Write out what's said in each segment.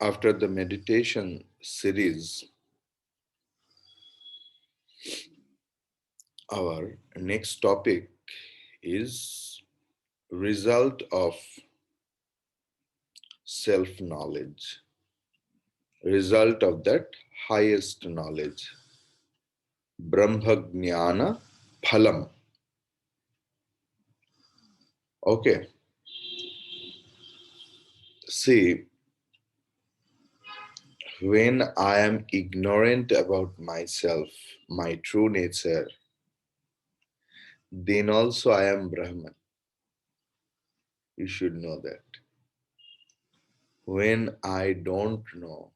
After the meditation series, our next topic is result of self-knowledge, result of that highest knowledge, Brahma Jnana Phalam. Okay, see, when I am ignorant about myself, my true nature, then also I am Brahman. You should know that. When I don't know,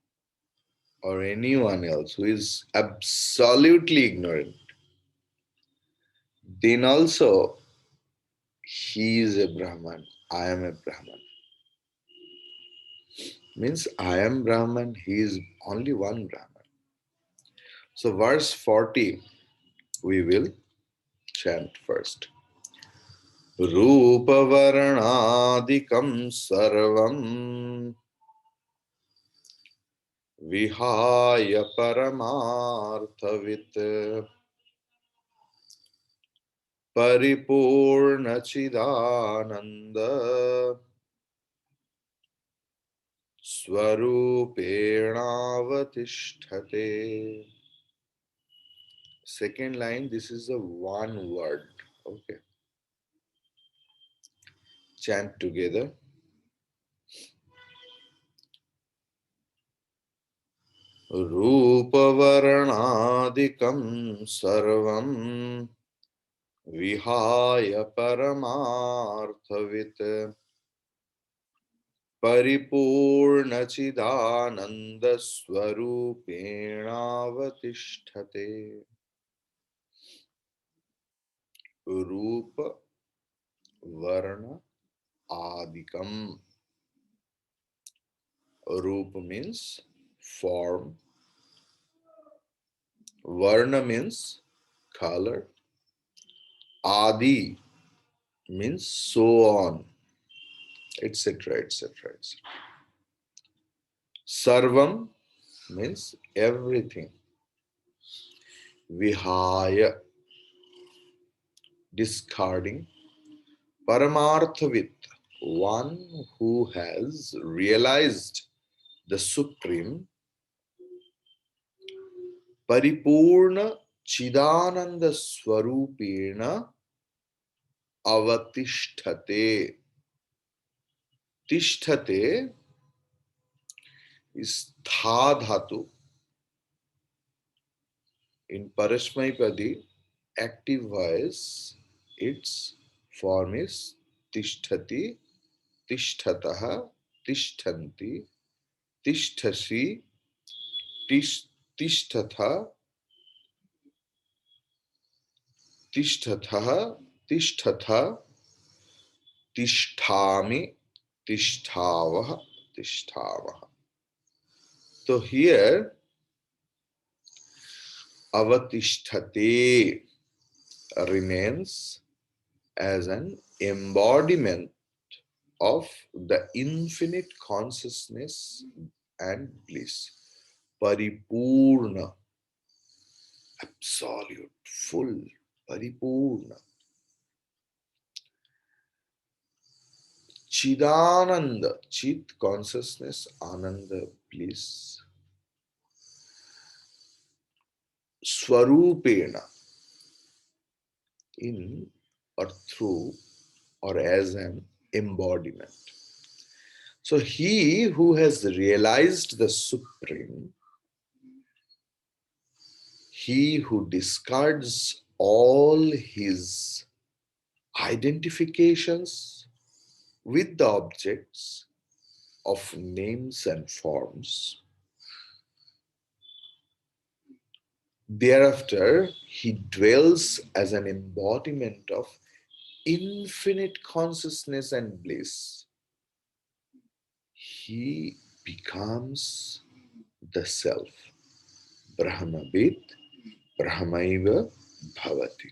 or anyone else who is absolutely ignorant, then also he is a Brahman, I am a Brahman. Means I am Brahman, he is only one Brahman. So, verse 40, we will chant first. Rupavarnadikam sarvam vihaya paramarthavit paripurnachidananda swarupenavatisthate. Second line, this is a one word. Okay. Chant together. रूपवर्णादिकं सर्वं विहाय परमार्थवित् परिपूर्णचिदानन्दस्वरूपेणावतिष्ठते. रूप वर्ण adikam. Roop means form. Varna means color. Adi means so on, etc., etc., etc. Sarvam means everything. Vihaya, discarding. Paramarthavit, one who has realized the Supreme. Paripurna Chidananda Swarupena Avatishthate. Tishthate is Tha Dhatu. In Parasmaipadi, active voice, its form is Tisthati, Tishtataha, Tishtanti, Tishtasi, Tishtatha, Tishtatha, Tishtatha, Tishtami, Tishtavaha, Tishtavaha. So here, Avatishthate remains as an embodiment of the infinite consciousness and bliss. Paripurna, absolute, full, Paripurna. Chidananda, Chit, consciousness, Ananda, bliss. Swarupena, in or through or as an embodiment. So he who has realized the Supreme, he who discards all his identifications with the objects of names and forms, thereafter he dwells as an embodiment of infinite consciousness and bliss. He becomes the self. Brahmabit, Brahmaiva Bhavati.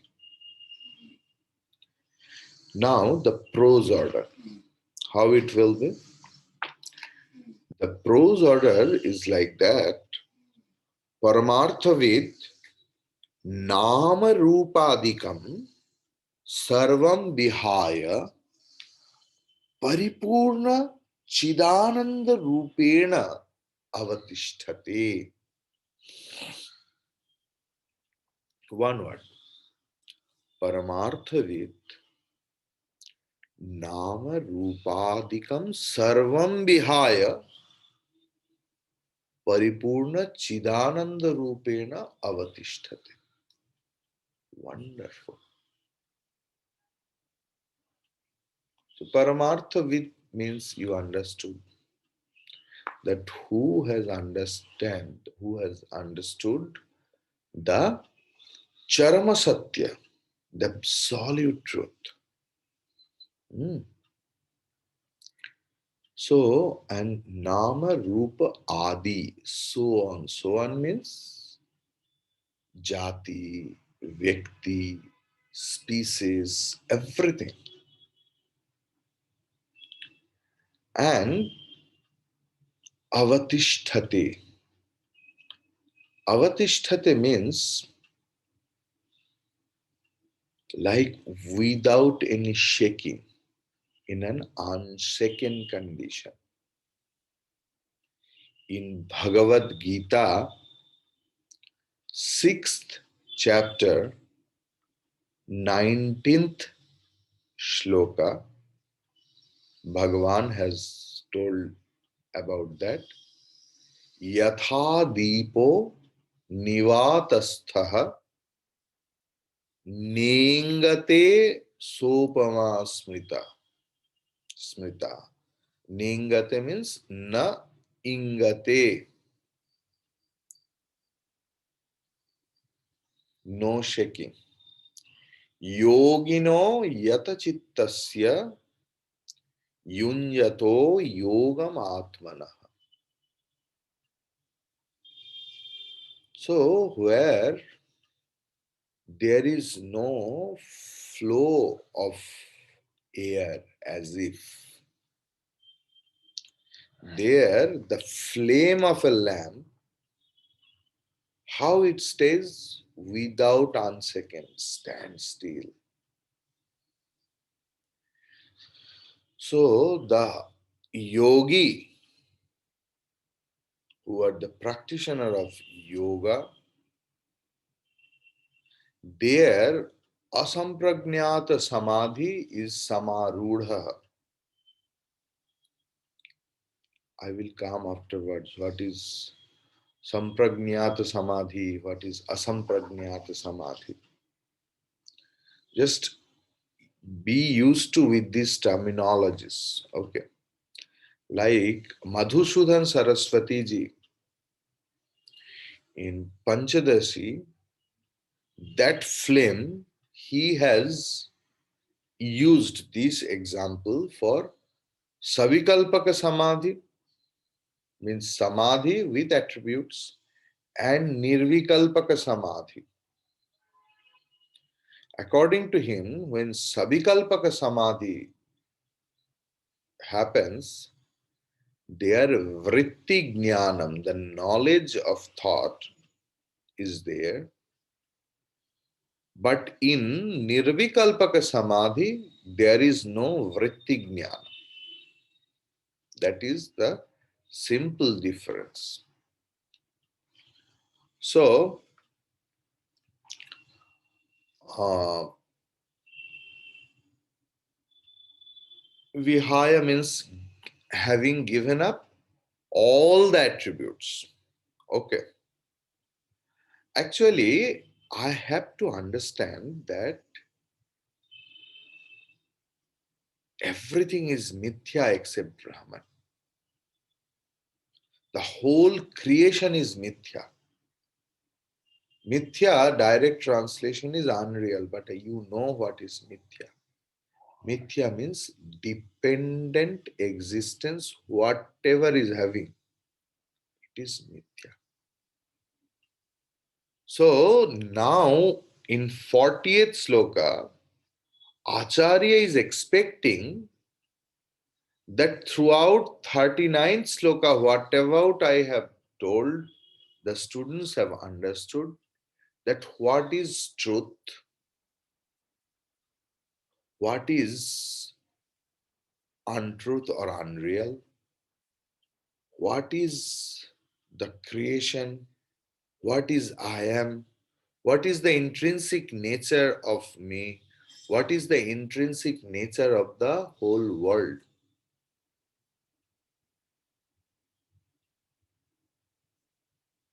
Now the prose order. How it will be? The prose order is like that. Paramarthavid nama rupadikam sarvam vihaya paripurna chidananda rupena avatishthate. One word. Paramarthavid nama rupadikam sarvam vihaya paripurna chidananda rupena avatishthate. Wonderful. So Paramartha means you understood. That who has understood the Charama Satya, the absolute truth. Hmm. So, and Nama Rupa Adi, so on. So on means Jati, Vyakti, species, everything. And Avatishthate. Avatishthate means like without any shaking, in an unshaken condition. In Bhagavad Gita, 6th chapter, 19th shloka, Bhagavan has told about that. Yatha Deepo Nivatastha Ningate Sopama Smrita. Smrita. Ningate means na ingate, no shaking. Yogino yata chittasya yunyato yogam atmana. So, where there is no flow of air, as if there the flame of a lamp, how it stays without unsecond, stand still. So, the yogi who are the practitioner of yoga, their asamprajnata samadhi is samarudha. I will come afterwards. What is samprajnata samadhi? What is asamprajnata samadhi? Just be used to with these terminologies. Okay. Like Madhusudan Saraswati ji in Panchadasi, that flame, he has used this example for Savikalpaka Samadhi, means Samadhi with attributes, and Nirvikalpaka Samadhi. According to him, when Savikalpaka Samadhi happens, their vritti jnanam, the knowledge of thought, is there. But in Nirvikalpaka Samadhi, there is no vritti jnana. That is the simple difference. So, uh, Vihaya means having given up all the attributes. Okay. Actually, I have to understand that everything is mithya except Brahman. The whole creation is mithya. Mithya, direct translation is unreal, but you know what is mithya. Mithya means dependent existence, whatever is having, it is mithya. So now in 40th sloka, Acharya is expecting That throughout 39th sloka, whatever I have told, the students have understood that what is truth, what is untruth or unreal, what is the creation, what is I am, what is the intrinsic nature of me, what is the intrinsic nature of the whole world.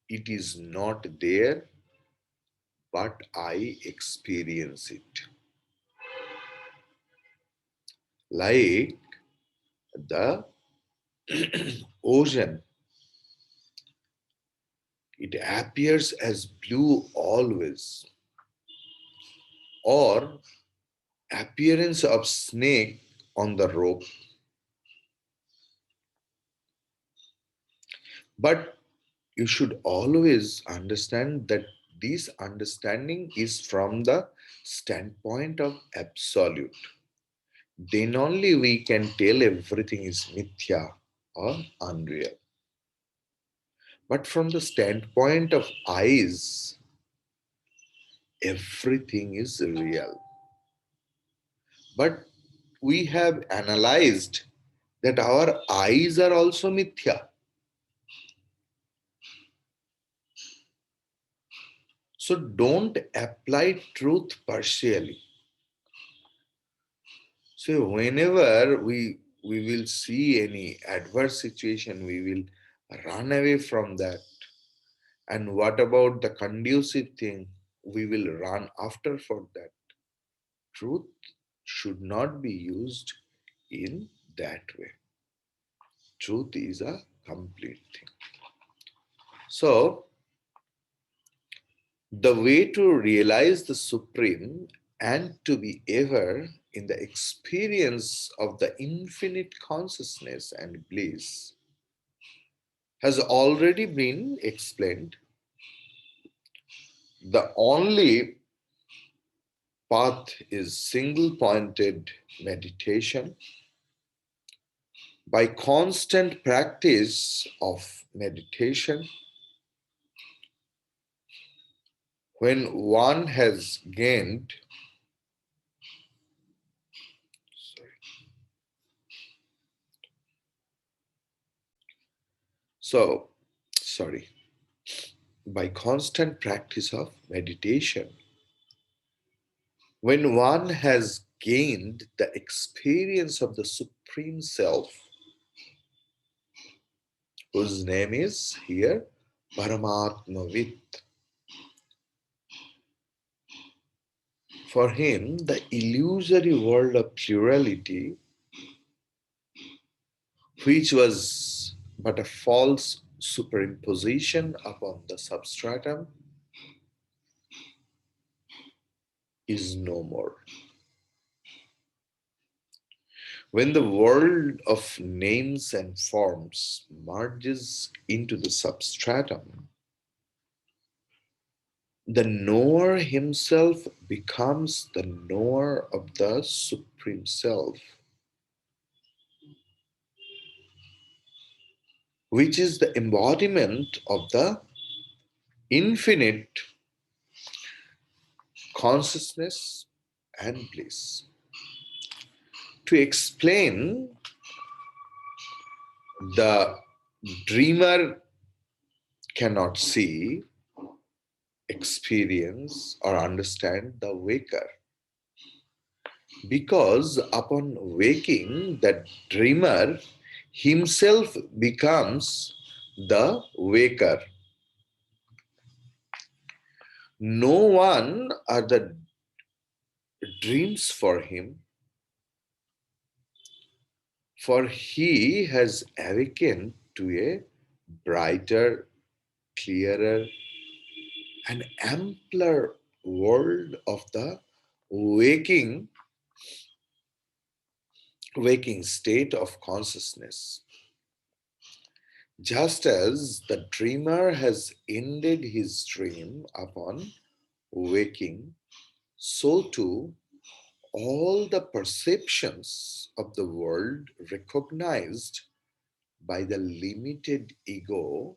It is not there, but I experience it. Like the ocean, it appears as blue always, or appearance of snake on the rope. But you should always understand that this understanding is from the standpoint of absolute. Then only we can tell everything is mithya or unreal. But from the standpoint of eyes, everything is real. But we have analyzed that our eyes are also mithya. So don't apply truth partially. So whenever we will see any adverse situation, we will run away from that. And what about the conducive thing? We will run after for that. Truth should not be used in that way. Truth is a complete thing. So the way to realize the Supreme and to be ever in the experience of the infinite consciousness and bliss has already been explained. The only path is single pointed meditation. By constant practice of meditation, when one has gained, sorry, so, sorry, by constant practice of meditation, when one has gained the experience of the Supreme Self, whose name is here Paramatmavit, for him the illusory world of plurality, which was but a false superimposition upon the substratum, is no more. When the world of names and forms merges into the substratum, the knower himself becomes the knower of the Supreme Self, which is the embodiment of the infinite consciousness and bliss. To explain, the dreamer cannot see, experience, or understand the waker, because upon waking, the dreamer himself becomes the waker. No one are the dreams for him, for he has awakened to a brighter, clearer, and ampler world of the waking waking state of consciousness. Just as the dreamer has ended his dream upon waking, so too all the perceptions of the world recognized by the limited ego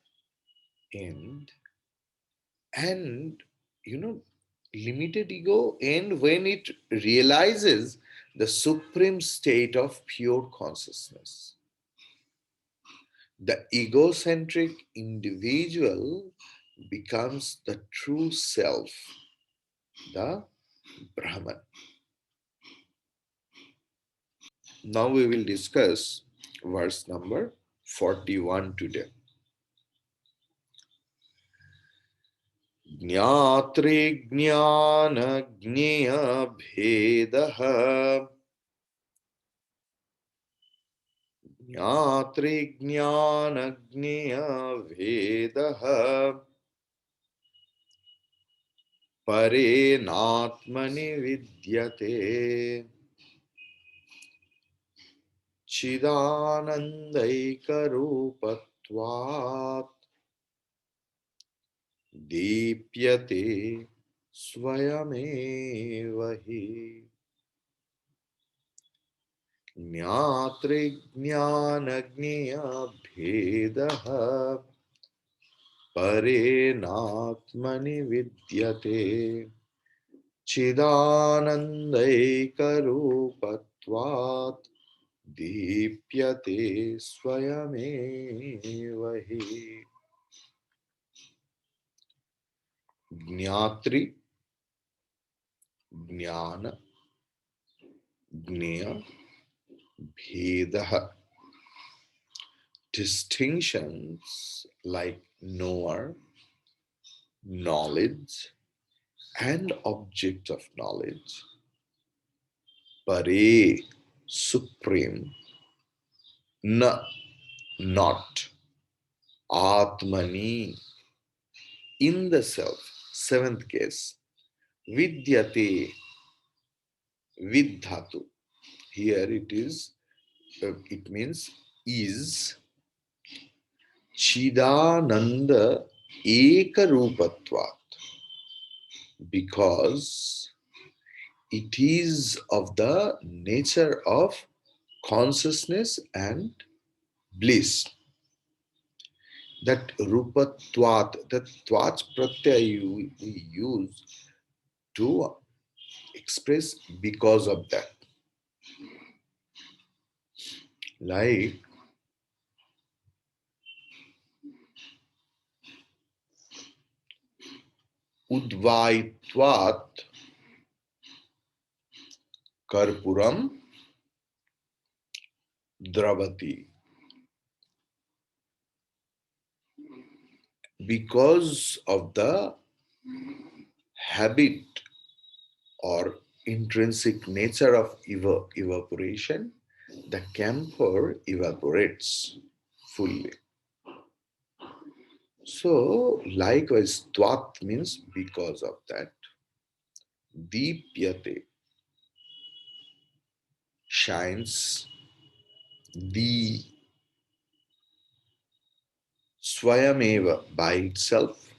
end and you know limited ego end when it realizes the supreme state of pure consciousness. The egocentric individual becomes the true self, the Brahman. Now we will discuss verse number 41 today. ज्ञातृज्ञानज्ञेयभेदः ज्ञातृज्ञानज्ञेयभेदः परेनात्मनि विद्यते चिदानन्दैकरूपत्वात् दीप्यते स्वयमेव हि ज्ञातृज्ञानज्ञेयभेदः परेनात्मनि विद्यते चिदानन्दैकरूपत्वात् दीप्यते स्वयमेव हि ज्ञातृ ज्ञान ज्ञेय भेदः. Distinctions like knower, knowledge, and object of knowledge. Pare, supreme, na, not, atmani, in the self. Seventh case, vidyate, vidhatu. Here it means is, chidananda ekarupatvat, because it is of the nature of consciousness and bliss. That rupatvat, that twat pratyaya we use to express because of that. Like udvaitvat karpuram dravati. Because of the habit or intrinsic nature of evaporation, the camphor evaporates fully. So, likewise, tvat means because of that. Deepyate shines, the swayameva by itself,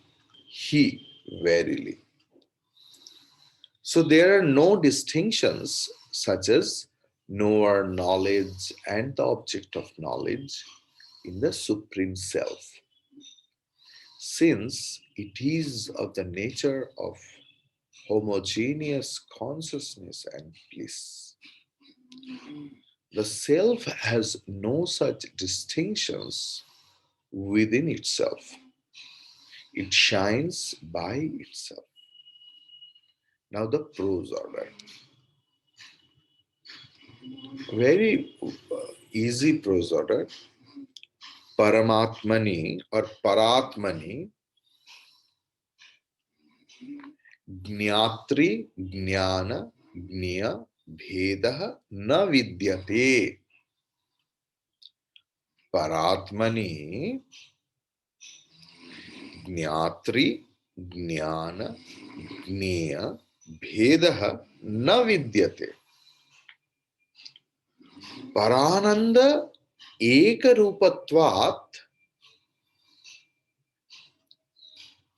he verily. So there are no distinctions such as knower, knowledge, and the object of knowledge in the Supreme Self, since it is of the nature of homogeneous consciousness and bliss. The self has no such distinctions within itself. It shines by itself. Now the prose order. Very easy prose order. Paramatmani or Paratmani ज्ञात्री ज्ञान ज्ञेय भेदः न विद्यते. परात्मनि ज्ञात्री ज्ञान ज्ञेय भेदः न विद्यते. परानंद एक रूपत्वात्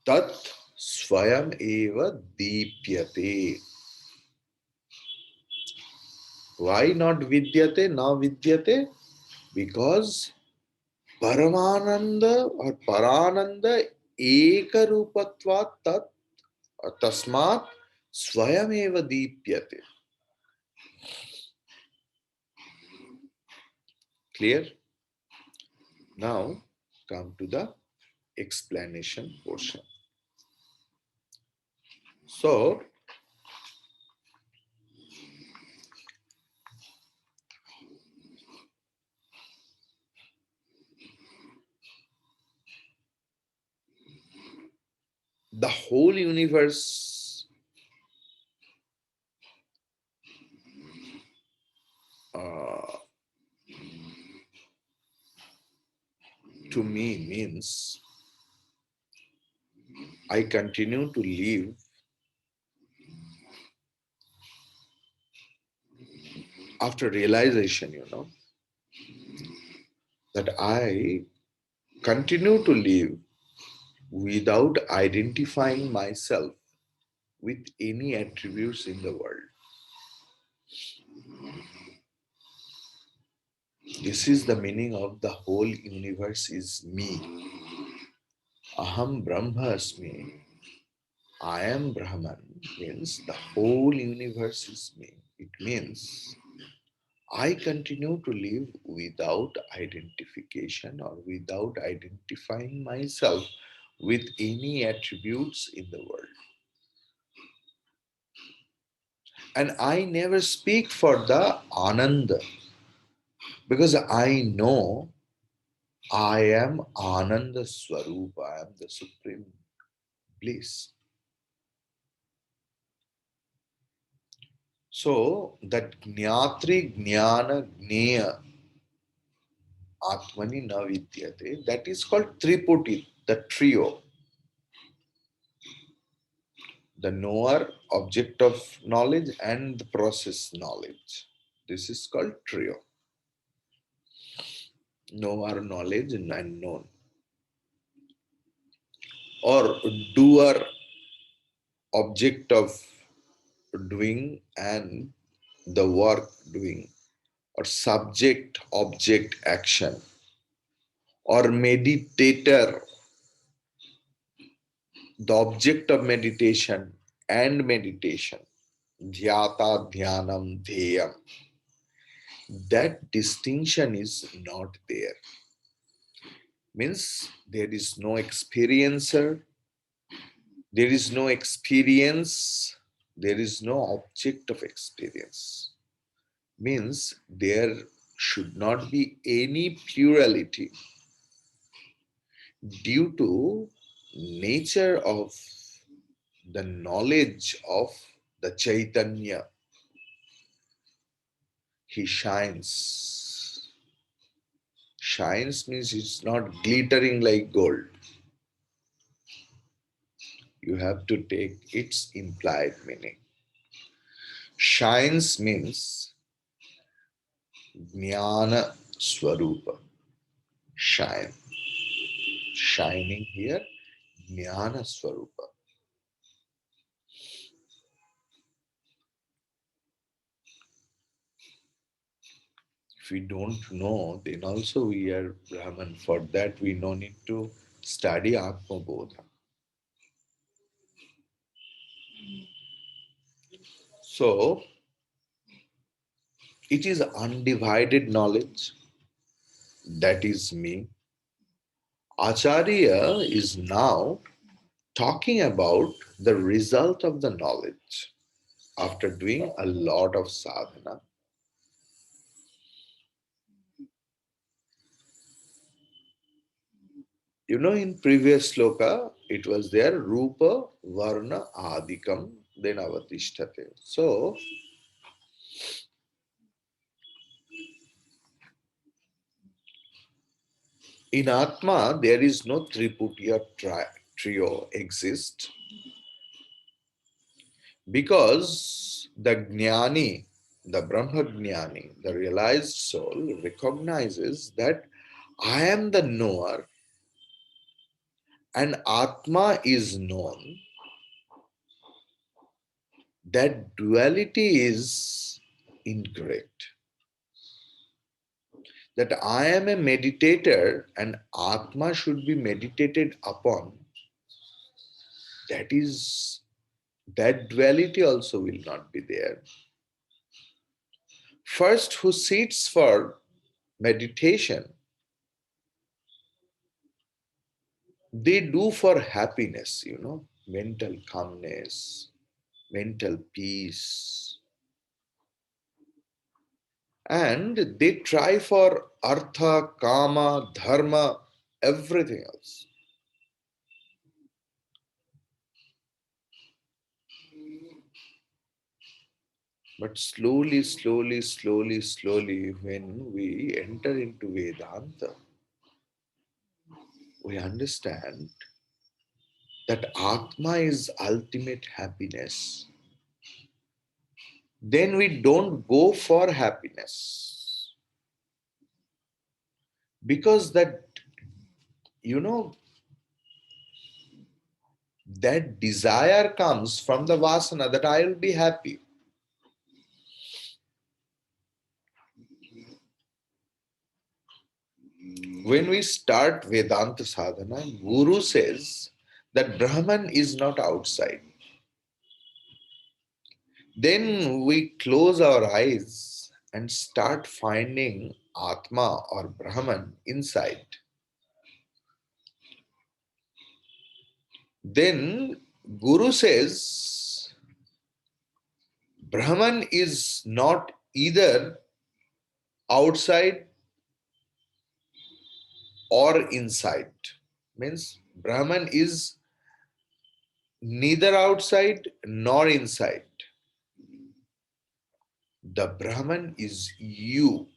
तत् स्वयं एव दीप्यते. Why not vidyate, na vidyate? Because Paramananda or Parananda Ekarupatvat tat tasmat swayameva deepyate. Clear? Now come to the explanation portion. So, the whole universe uh, to me means I continue to live after realization, that I continue to live without identifying myself with any attributes in the world. This is the meaning of the whole universe is me. Aham Brahmasmi. I am Brahman means the whole universe is me. It means I continue to live without identification or without identifying myself with any attributes in the world. And I never speak for the Ananda because I know I am Ananda Swarupa, I am the supreme bliss. So that Jnatri Jnana Jnaya Atmani Navidyate, that is called Triputi, the trio. The knower, object of knowledge, and the process knowledge. This is called trio. Knower, knowledge, and unknown. Or doer, object of doing, and the work doing. Or subject, object, action. Or meditator, the object of meditation and meditation. Dhyata, dhyanam, dheyam. That distinction is not there. Means there is no experiencer, there is no experience, there is no object of experience. Means there should not be any plurality due to nature of the knowledge of the Chaitanya. He shines. Shines means it's not glittering like gold. You have to take its implied meaning. Shines means Jnana Swarupa. Shine. Shining here, Jnana Swarupa. If we don't know, then also we are Brahman. For that, we no need to study Atma Bodha. So, it is undivided knowledge. That is me. Acharya is now talking about the result of the knowledge after doing a lot of sadhana. In previous sloka, it was there Rupa, Varna, Adikam, then Avatishtate. So, in Atma, there is no Triputi or trio exist because the Jnani, the Brahma Jnani, the realized soul recognizes that I am the knower and Atma is known. That duality is incorrect. That I am a meditator and Atma should be meditated upon, that is, that duality also will not be there. First, who sits for meditation, they do for happiness, mental calmness, mental peace, and they try for artha, kama, dharma, everything else. But slowly, slowly, slowly, slowly, when we enter into Vedanta, we understand that Atma is ultimate happiness. Then we don't go for happiness. Because you know, that desire comes from the vasana that I will be happy. When we start Vedanta sadhana, Guru says that Brahman is not outside. Then we close our eyes and start finding Atma or Brahman inside. Then Guru says Brahman is not either outside or inside. Means Brahman is neither outside nor inside. The Brahman is you.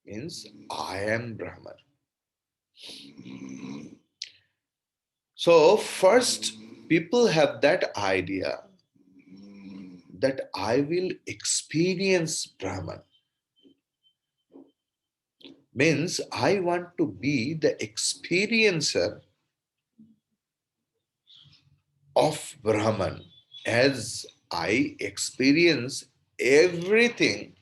Means I am Brahman. So, first, people have that idea that I will experience Brahman. Means I want to be the experiencer of Brahman as I experience everything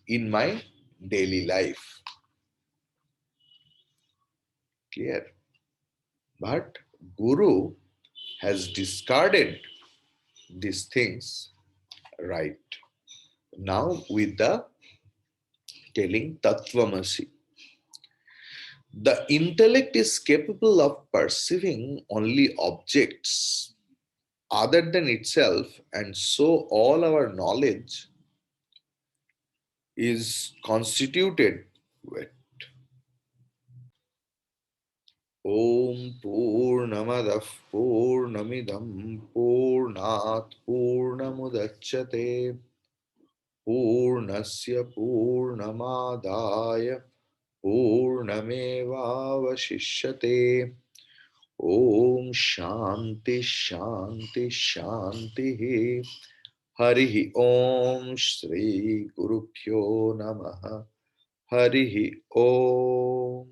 in my daily life. Clear? But Guru has discarded these things right now with the telling Tattvamasi. The intellect is capable of perceiving only objects other than itself, and so all our knowledge is constituted with Om Purnamadav Purnamidam Purnat Purnamudachyate Purnasya Purnamadaya Purnamevavashishyate Om Shanti Shanti Shanti Harihi Om Shri Guru Pyo Namaha Harihi Om